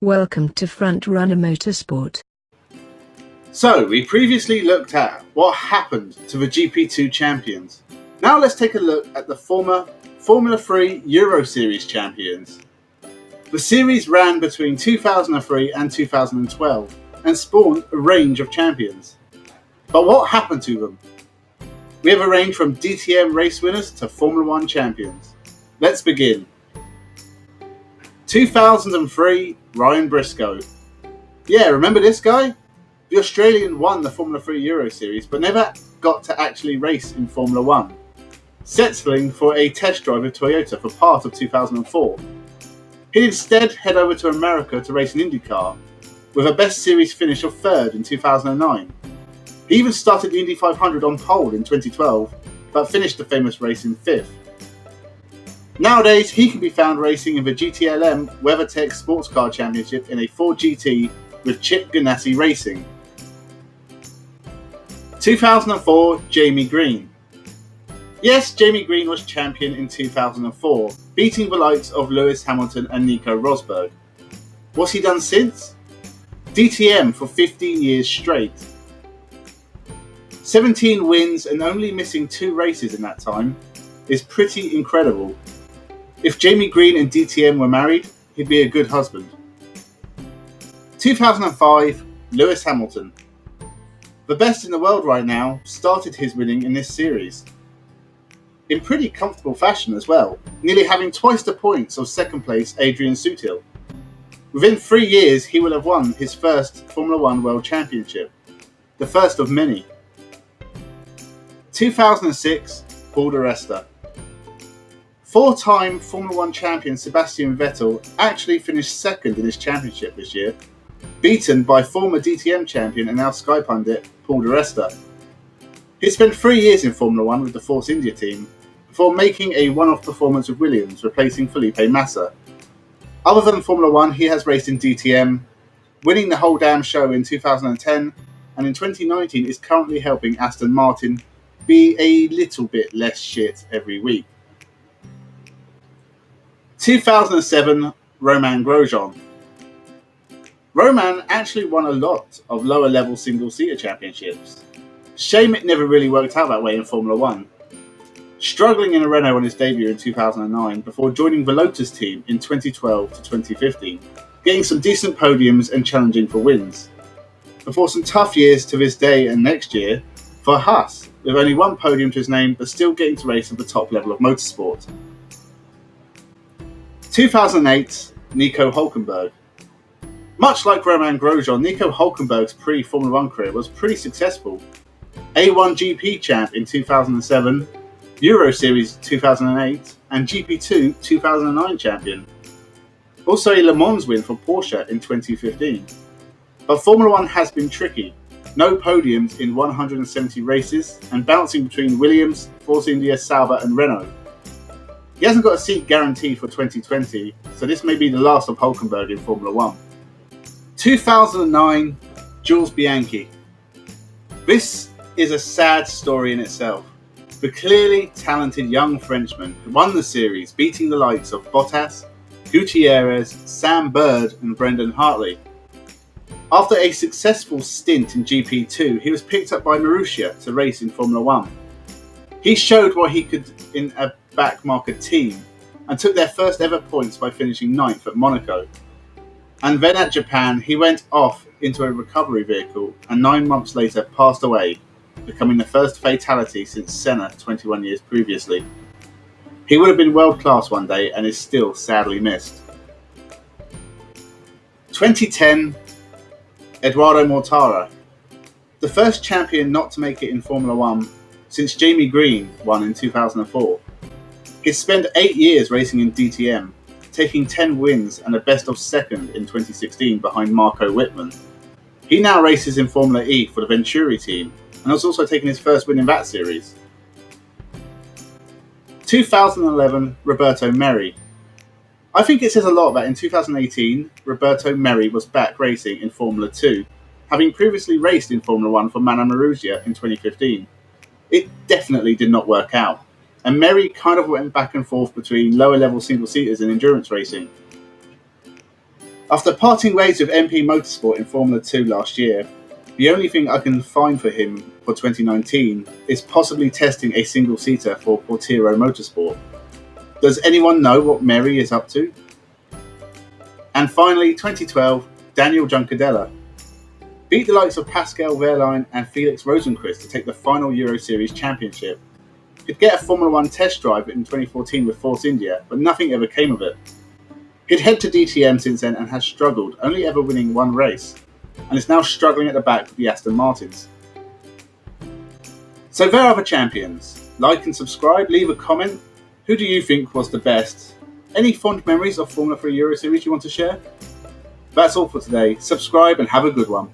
Welcome to Frontrunner Motorsport. So, we previously looked at what happened to the GP2 champions. Now let's take a look at the former Formula 3 Euroseries champions. The series ran between 2003 and 2012 and spawned a range of champions. But what happened to them? We have a range from DTM race winners to Formula 1 champions. Let's begin. 2003, Romain Briscoe. Yeah, remember this guy? The Australian won the Formula 3 Euroseries but never got to actually race in Formula 1, settling for a test drive with Toyota for part of 2004. He'd instead head over to America to race an IndyCar, with a best series finish of 3rd in 2009. He even started the Indy 500 on pole in 2012, but finished the famous race in 5th. Nowadays, he can be found racing in the GTLM WeatherTech Sports Car Championship in a Ford GT with Chip Ganassi Racing. 2004, Jamie Green. Yes, Jamie Green was champion in 2004, beating the likes of Lewis Hamilton and Nico Rosberg. What's he done since? DTM for 15 years straight. 17 wins and only missing 2 races in that time is pretty incredible. If Jamie Green and DTM were married, he'd be a good husband. 2005, Lewis Hamilton. The best in the world right now started his winning in this series. In pretty comfortable fashion as well, nearly having twice the points of second place Adrian Sutil. Within 3 years, he will have won his first Formula 1 World Championship, the first of many. 2006, Paul di Resta. 4-time Formula 1 champion Sebastian Vettel actually finished second in his championship this year, beaten by former DTM champion and now Sky pundit Paul di Resta. He spent 3 years in Formula 1 with the Force India team, before making a one-off performance with Williams, replacing Felipe Massa. Other than Formula 1, he has raced in DTM, winning the whole damn show in 2010, and in 2019 is currently helping Aston Martin be a little bit less shit every week. 2007, Romain Grosjean. Romain actually won a lot of lower-level single-seater championships. Shame it never really worked out that way in Formula 1. Struggling in a Renault on his debut in 2009 before joining the Lotus team in 2012 to 2015, getting some decent podiums and challenging for wins. Before some tough years to this day and next year for Haas, with only 1 podium to his name but still getting to race at the top level of motorsport. 2008, Nico Hulkenberg. Much like Romain Grosjean, Nico Hulkenberg's pre-Formula 1 career was pretty successful. A1 GP champ in 2007, Euroseries 2008, and GP2 2009 champion. Also a Le Mans win for Porsche in 2015. But Formula 1 has been tricky. No podiums in 170 races and bouncing between Williams, Force India, Sauber and Renault. He hasn't got a seat guaranteed for 2020, so this may be the last of Hulkenberg in Formula 1. 2009, Jules Bianchi. This is a sad story in itself. The clearly talented young Frenchman who won the series, beating the likes of Bottas, Gutierrez, Sam Bird and Brendan Hartley. After a successful stint in GP2, he was picked up by Marussia to race in Formula 1. He showed what he could in a back-market team and took their first ever points by finishing 9th at Monaco. And then at Japan, he went off into a recovery vehicle and 9 months later passed away, becoming the first fatality since Senna 21 years previously. He would have been world-class one day and is still sadly missed. 2010, Edoardo Mortara. The first champion not to make it in Formula 1 since Jamie Green won in 2004. He spent 8 years racing in DTM, taking 10 wins and a best of second in 2016 behind Marco Wittmann. He now races in Formula E for the Venturi team and has also taken his first win in that series. 2011, Roberto Merhi. I think it says a lot that in 2018, Roberto Merhi was back racing in Formula 2, having previously raced in Formula 1 for Mana Marussia in 2015. It definitely did not work out, and Merry kind of went back and forth between lower level single-seaters and endurance racing. After parting ways with MP Motorsport in Formula 2 last year, the only thing I can find for him for 2019 is possibly testing a single-seater for Portiero Motorsport. Does anyone know what Merhi is up to? And finally, 2012, Daniel Juncadella beat the likes of Pascal Wehrlein and Felix Rosenqvist to take the final Euroseries championship. He'd get a Formula 1 test drive in 2014 with Force India, but nothing ever came of it. He'd head to DTM since then and has struggled, only ever winning one race, and is now struggling at the back with the Aston Martins. So there are the champions. Like and subscribe, leave a comment. Who do you think was the best? Any fond memories of Formula 3 Euroseries you want to share? That's all for today. Subscribe and have a good one.